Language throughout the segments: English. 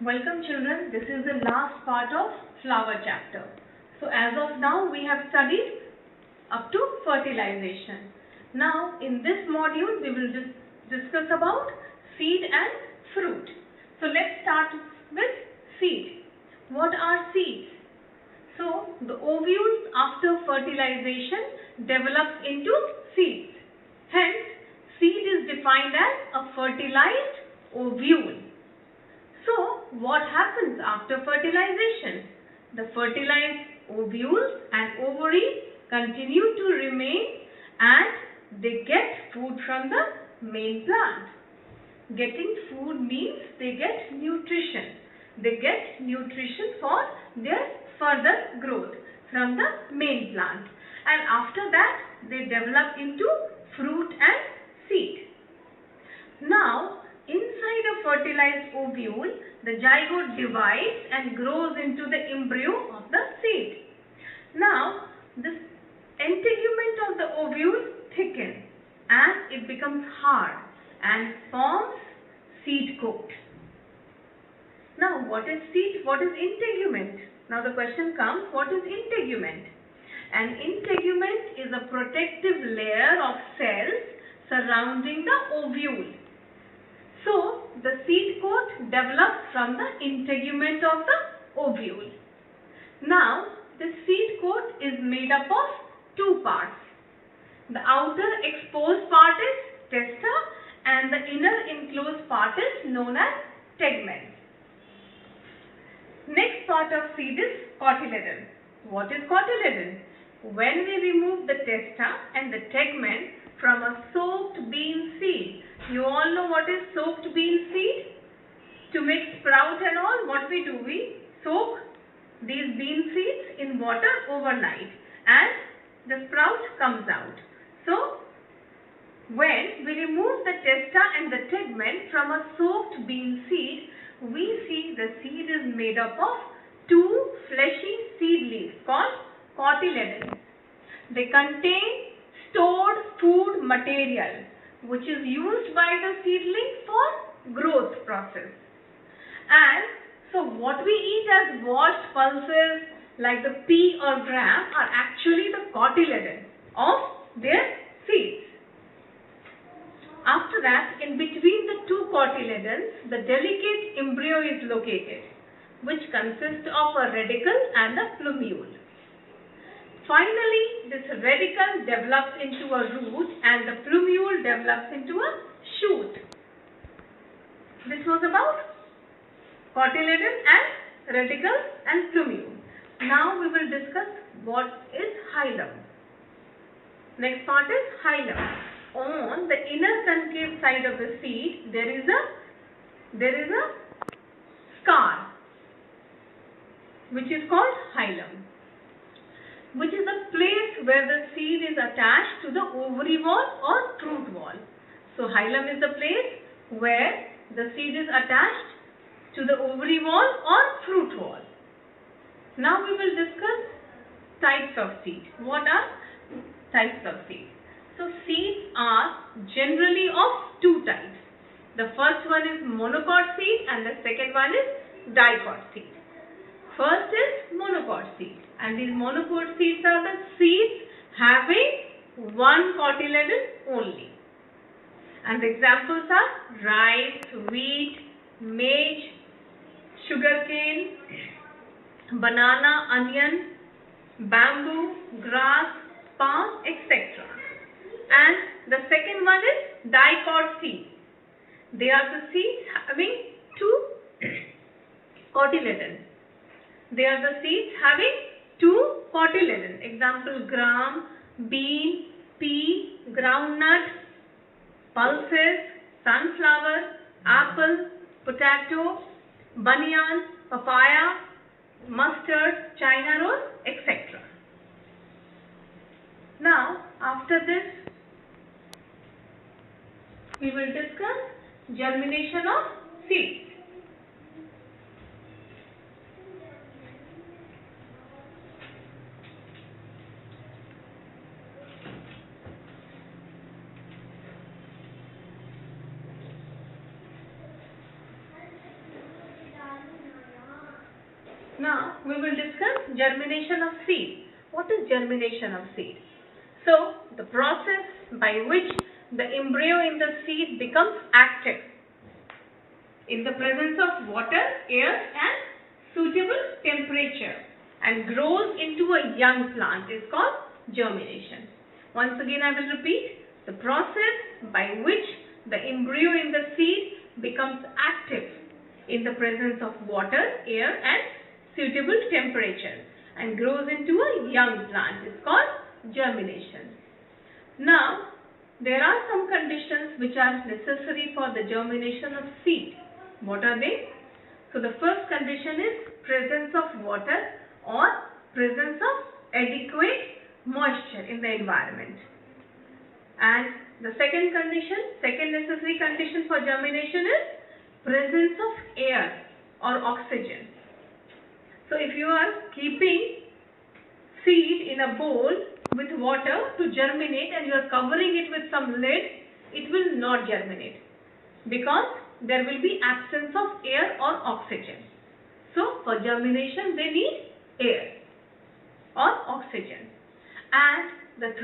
Welcome children, this is the last part of flower chapter. So as of now we have studied up to fertilization. Now in this module we will discuss about seed and fruit. So let's start with seed. What are seeds? So the ovules after fertilization develops into seeds. Hence seed is defined as a fertilized ovule. So, what happens after fertilization? The fertilized ovules and ovaries continue to remain and they get food from the main plant. Getting food means they get nutrition. They get nutrition for their further growth from the main plant. And after that, they develop into fruit and seed. Now, inside a fertilized ovule, the zygote divides and grows into the embryo of the seed. Now, this integument of the ovule thickens and it becomes hard and forms seed coat. Now, what is seed? What is integument? Now, the question comes, what is integument? An integument is a protective layer of cells surrounding the ovule. So, the seed coat develops from the integument of the ovule. Now, the seed coat is made up of two parts. The outer exposed part is testa and the inner enclosed part is known as tegmen. Next part of seed is cotyledon. What is cotyledon? When we remove the testa and the tegmen from a soaked bean seed, you all know what is soaked bean seed? To make sprout and all, what we do? We soak these bean seeds in water overnight and the sprout comes out. So, when we remove the testa and the tegmen from a soaked bean seed, we see the seed is made up of two fleshy seed leaves called cotyledons. They contain stored food material which is used by the seedling for growth process. And so what we eat as washed pulses like the pea or gram are actually the cotyledons of their seeds. After that, in between the two cotyledons, the delicate embryo is located, which consists of a radicle and a plumule. Finally, this radicle develops into a root and the plumule develops into a shoot. This was about cotyledon and radicle and plumule. Now we will discuss what is hilum. Next part is hilum. On the inner concave side of the seed, there is a scar which is called hilum, which is the place where the seed is attached to the ovary wall or fruit wall. So, hilum is the place where the seed is attached to the ovary wall or fruit wall. Now, we will discuss types of seed. What are types of seed? So, seeds are generally of two types. The first one is monocot seed and the second one is dicot seed. First is monocot seed, and these monocot seeds are the seeds having one cotyledon only. And the examples are rice, wheat, maize, sugarcane, banana, onion, bamboo, grass, palm, etc. And the second one is dicot seed. They are the seeds having two cotyledons. They are the seeds having two cotyledons. Example, gram, bean, pea, groundnut, pulses, sunflower, apple, potato, banyan, papaya, mustard, china rose, etc. Now, after this, we will discuss germination of seeds. Now we will discuss germination of seed. What is germination of seed? So the process by which the embryo in the seed becomes active in the presence of water, air and suitable temperature and grows into a young plant is called germination. Once again I will repeat, the process by which the embryo in the seed becomes active in the presence of water, air and suitable temperature and grows into a young plant is called germination. Now there are some conditions which are necessary for the germination of seed. What are they? So the first condition is presence of water or presence of adequate moisture in the environment. And the second necessary condition for germination is presence of air or oxygen. So if you are keeping seed in a bowl with water to germinate and you are covering it with some lid, it will not germinate because there will be absence of air or oxygen. So for germination they need air or oxygen. And the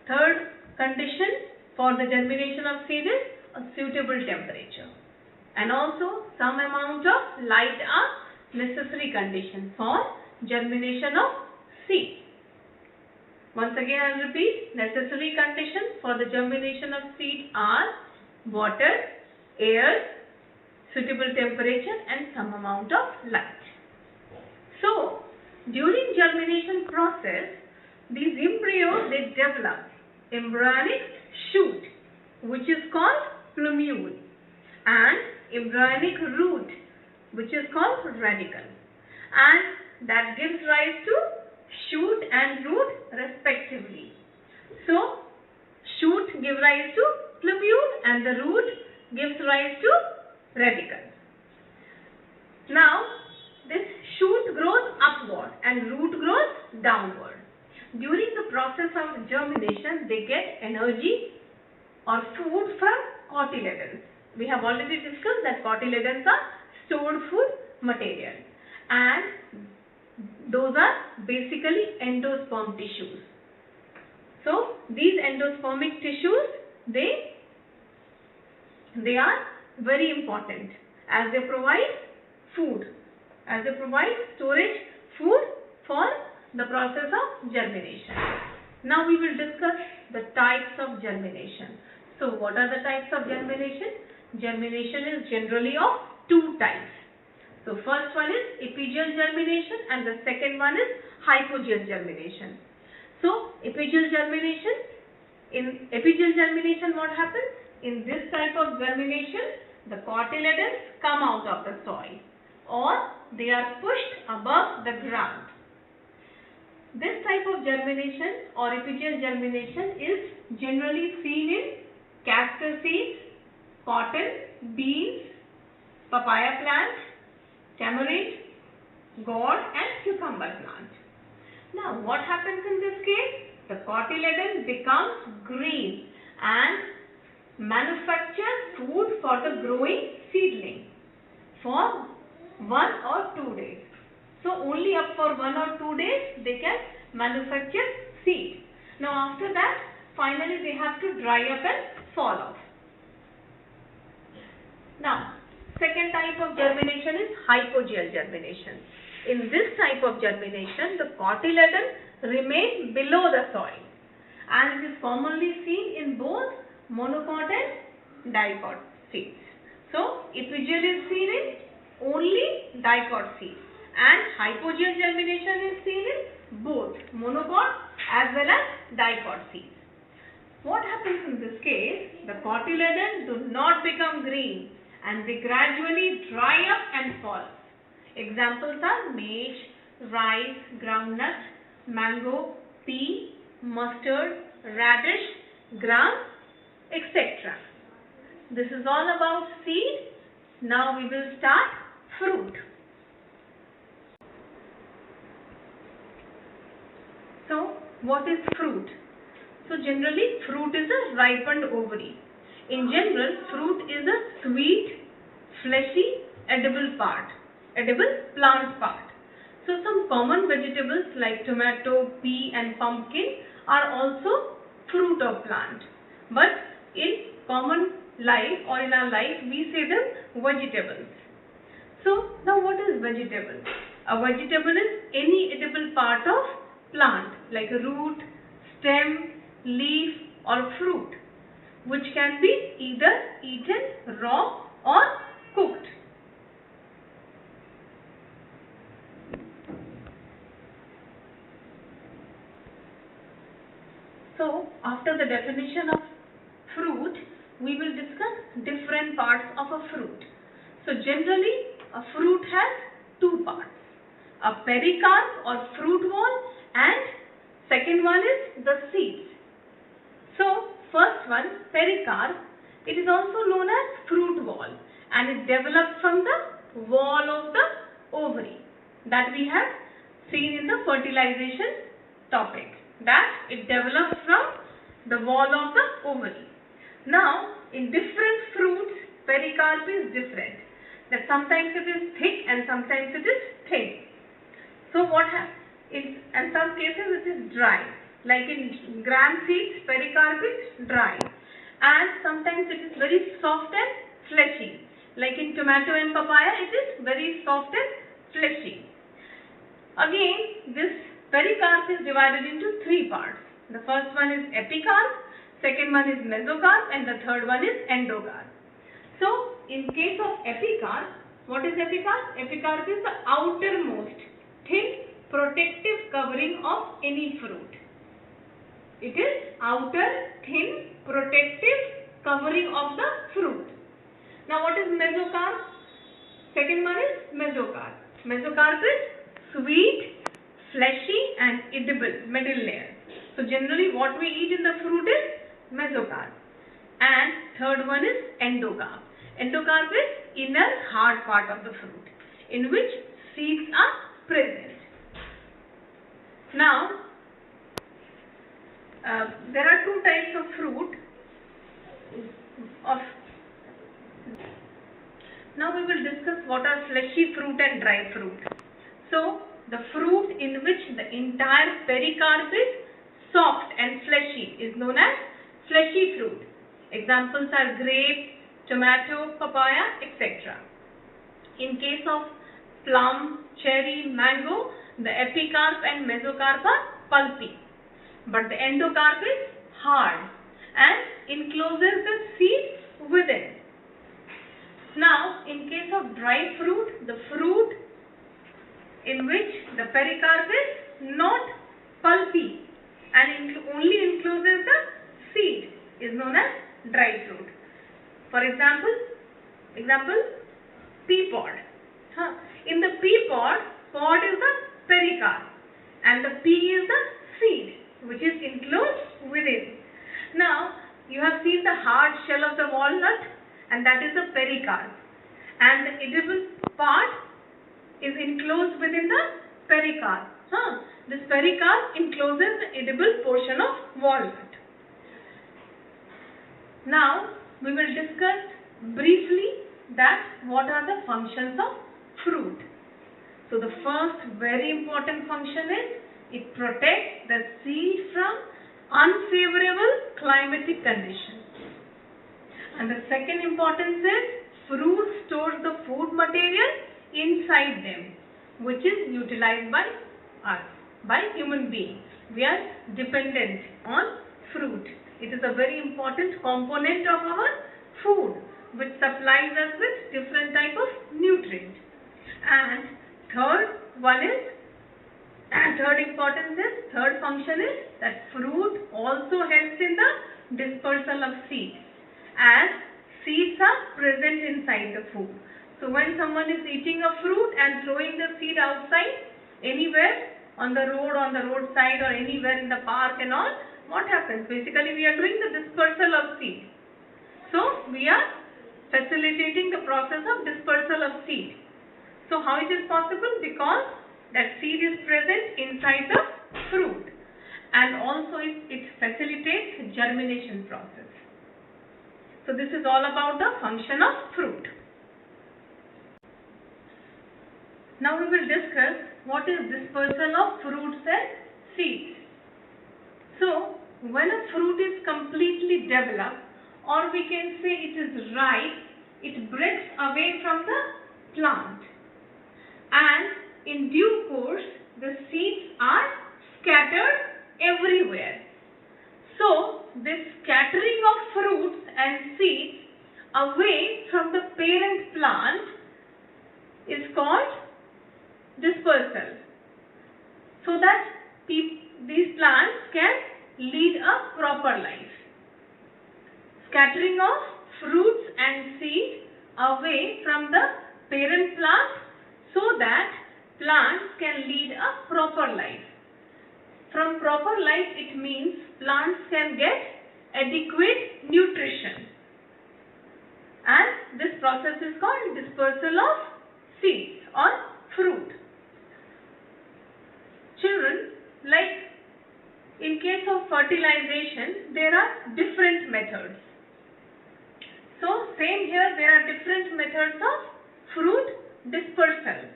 third condition for the germination of seed is a suitable temperature. And also some amount of light are necessary conditions for germination of seed. Once again I will repeat, necessary conditions for the germination of seed are water, air, suitable temperature and some amount of light. So during germination process, these embryos they develop embryonic shoot which is called plumule and embryonic root which is called radicle, and that gives rise to shoot and root respectively. So shoot gives rise to plumule and the root gives rise to radicle. Now this shoot grows upward and root grows downward. During the process of germination they get energy or food from cotyledons. We have already discussed that cotyledons are stored food material and those are basically endosperm tissues. So these endospermic tissues they are very important as they provide food, as they provide storage food for the process of germination. Now we will discuss the types of germination. So what are the types of germination? Germination is generally of two types. So first one is epigeal germination and the second one is hypogeal germination. So epigeal germination, in epigeal germination what happens? In this type of germination, the cotyledons come out of the soil or they are pushed above the ground. This type of germination or epigeal germination is generally seen in castor seeds, cotton, beans, papaya plant, tamarind, gourd and cucumber plant. Now what happens in this case? The cotyledon becomes green and manufactures food for the growing seedling for 1 or 2 days. So only up for 1 or 2 days they can manufacture seed. Now after that finally they have to dry up and fall off. Now second type of germination is hypogeal germination. In this type of germination the cotyledon remains below the soil and it is commonly seen in both monocot and dicot seeds. So epigeal is seen in only dicot seeds and hypogeal germination is seen in both monocot as well as dicot seeds. What happens in this case? The cotyledons do not become green and they gradually dry up and fall. Examples are maize, rice, groundnut, mango, pea, mustard, radish, gram, etc. This is all about seed. Now we will start fruit. So what is fruit? So generally fruit is a ripened ovary. In general fruit is a sweet, fleshy edible part, edible plant part. So some common vegetables like tomato, pea and pumpkin are also fruit of plant. But in common life or in our life we say them vegetables. So now what is vegetable? A vegetable is any edible part of plant like a root, stem, leaf or fruit, which can be either eaten raw or cooked. So after the definition of fruit, we will discuss different parts of a fruit. So generally a fruit has two parts, a pericarp or fruit wall, and second one is the seeds. So first one, pericarp, it is also known as fruit wall, and it develops from the wall of the ovary that we have seen in the fertilization topic, that it develops from the wall of the ovary. Now in different fruits pericarp is different, that sometimes it is thick and sometimes it is thin. So what happens? In some cases it is dry, like in gram seeds pericarp is dry, and sometimes it is very soft and fleshy, like in tomato and papaya it is very soft and fleshy. Again this pericarp is divided into three parts. The first one is epicarp, second one is mesocarp, and the third one is endocarp. So in case of epicarp, what is epicarp? Epicarp is the outermost thin protective covering of any fruit. It is outer thin protective covering of the fruit. Now what is mesocarp? Second one is mesocarp. Mesocarp is sweet, fleshy and edible, middle layer. So generally what we eat in the fruit is mesocarp. And third one is endocarp. Endocarp is inner hard part of the fruit, in which seeds are present. Now there are two types of fruit. Now we will discuss what are fleshy fruit and dry fruit. So the fruit in which the entire pericarp is soft and fleshy is known as fleshy fruit. Examples are grape, tomato, papaya, etc. In case of plum, cherry, mango, the epicarp and mesocarp are pulpy, but the endocarp is hard and encloses the seed within. Now in case of dry fruit, the fruit in which the pericarp is not pulpy and only encloses the seed is known as dry fruit. For example, pea pod. In the pea pod, pod is the pericarp and the pea is the seed which is enclosed within. Now you have seen the hard shell of the walnut, and that is the pericarp, and the edible part is enclosed within the pericarp. This pericarp encloses the edible portion of walnut. Now we will discuss briefly that what are the functions of fruit. So the first very important function is it protects the seed from unfavorable climatic conditions. And the second importance is fruit stores the food material inside them, which is utilized by us, by human beings. We are dependent on fruit. It is a very important component of our food, which supplies us with different type of nutrients. And third function is that fruit also helps in the dispersal of seeds, as seeds are present inside the food. So when someone is eating a fruit and throwing the seed outside anywhere on the roadside or anywhere in the park and all, what happens? Basically we are doing the dispersal of seed. So we are facilitating the process of dispersal of seed. So how it is possible? Because that seed is present inside the fruit, and also it facilitates germination process. So this is all about the function of fruit. Now we will discuss what is dispersal of fruits and seeds. So when a fruit is completely developed, or we can say it is ripe, it breaks away from the plant, and in due course the seeds are scattered everywhere. So this scattering of fruits and seeds away from the parent plant is called dispersal, so that these plants can lead a proper life. Scattering of fruits and seeds away from the parent plant so that plants can lead a proper life. From proper life, it means plants can get adequate nutrition, and this process is called dispersal of seeds or fruit. Children, like in case of fertilization, there are different methods. So same here, there are different methods of fruit dispersal.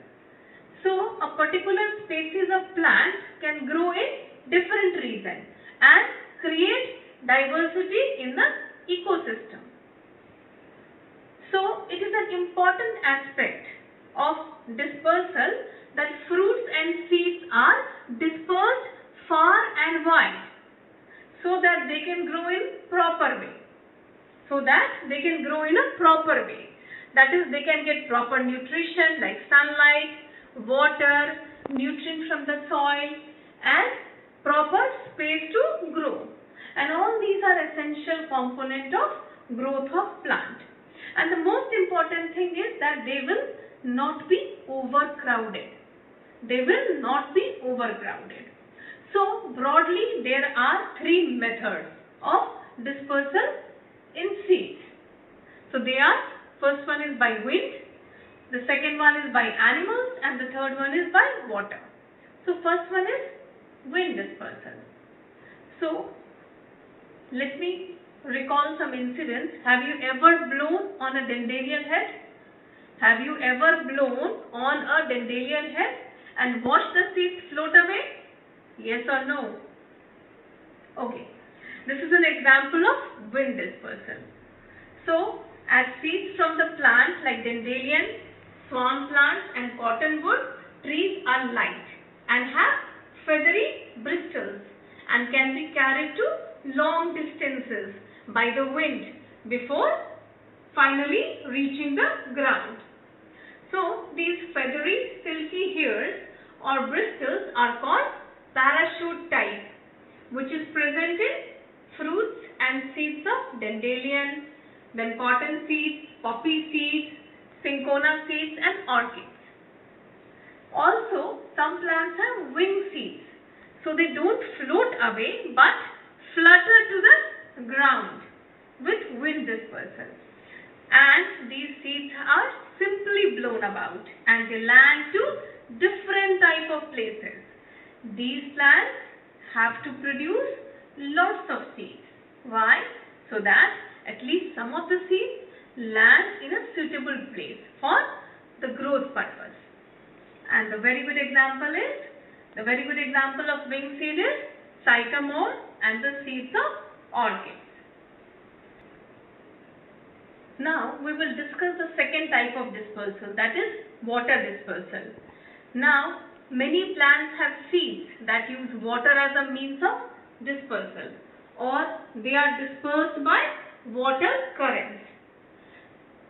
So a particular species of plant can grow in different regions and create diversity in the ecosystem. So it is an important aspect of dispersal that fruits and seeds are dispersed far and wide so that they can grow in proper way. That is, they can get proper nutrition like sunlight, water, nutrients from the soil, and proper space to grow. And all these are essential components of growth of plant. And the most important thing is that they will not be overcrowded. So broadly, there are three methods of dispersal in seeds. So they are, first one is by wind, the second one is by animals, and the third one is by water. So first one is wind dispersal. So let me recall some incidents. Have you ever blown on a dandelion head? And watched the seeds float away? Yes or no? Okay. This is an example of wind dispersal. So as seeds from the plants like dandelion, swan plants and cottonwood, trees are light and have feathery bristles and can be carried to long distances by the wind before finally reaching the ground. So these feathery silky hairs or bristles are called parachute type, which is present in fruits and seeds of dandelion, then cotton seeds, poppy seeds, cinchona seeds and orchids. Also, some plants have wing seeds, so they don't float away but flutter to the ground with wind dispersal. And these seeds are simply blown about and they land to different type of places. These plants have to produce lots of seeds. Why? So that at least some of the seeds land in a suitable place for the growth purpose. And the very good example of wing seed is sycamore and the seeds of orchids. Now we will discuss the second type of dispersal, that is water dispersal. Now many plants have seeds that use water as a means of dispersal, or they are dispersed by water currents.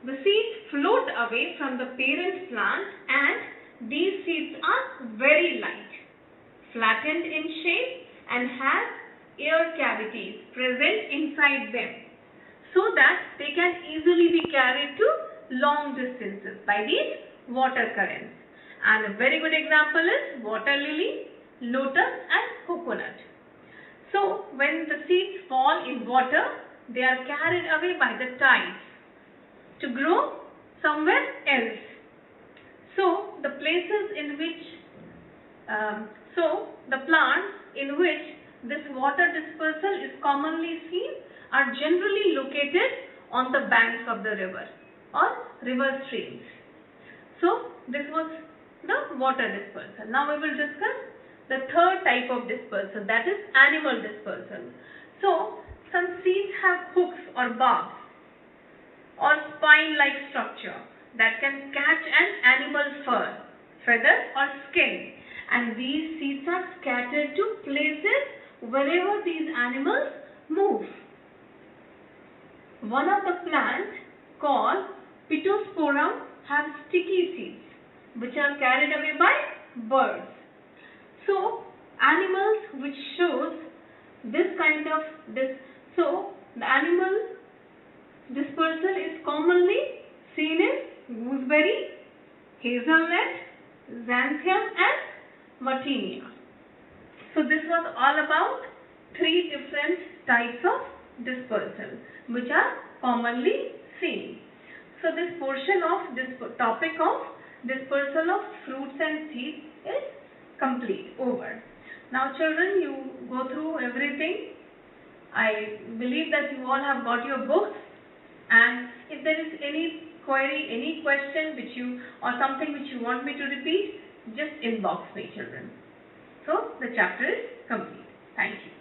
The seeds float away from the parent plant and these seeds are very light, flattened in shape and have air cavities present inside them, so that they can easily be carried to long distances by these water currents. And a very good example is water lily, lotus and coconut. So when the seeds fall in water, they are carried away by the tides to grow somewhere else. So the places in which, the plants in which this water dispersal is commonly seen are generally located on the banks of the river or river streams. So this was the water dispersal. Now we will discuss the third type of dispersal, that is animal dispersal. So some seeds have hooks or barbs or spine-like structure that can catch an animal fur, feather or skin, and these seeds are scattered to places wherever these animals move. One of the plants called Pittosporum have sticky seeds which are carried away by birds. So animals which shows this kind of so the animal dispersal is commonly seen in gooseberry, hazelnut, xanthium and Martinia. So this was all about 3 different types of dispersal which are commonly seen. So this portion of this topic of dispersal of fruits and seeds is complete, over. Now children, you go through everything. I believe that you all have got your books, and if there is any query, any question which you or something which you want me to repeat, just inbox me children. So the chapter is complete. Thank you.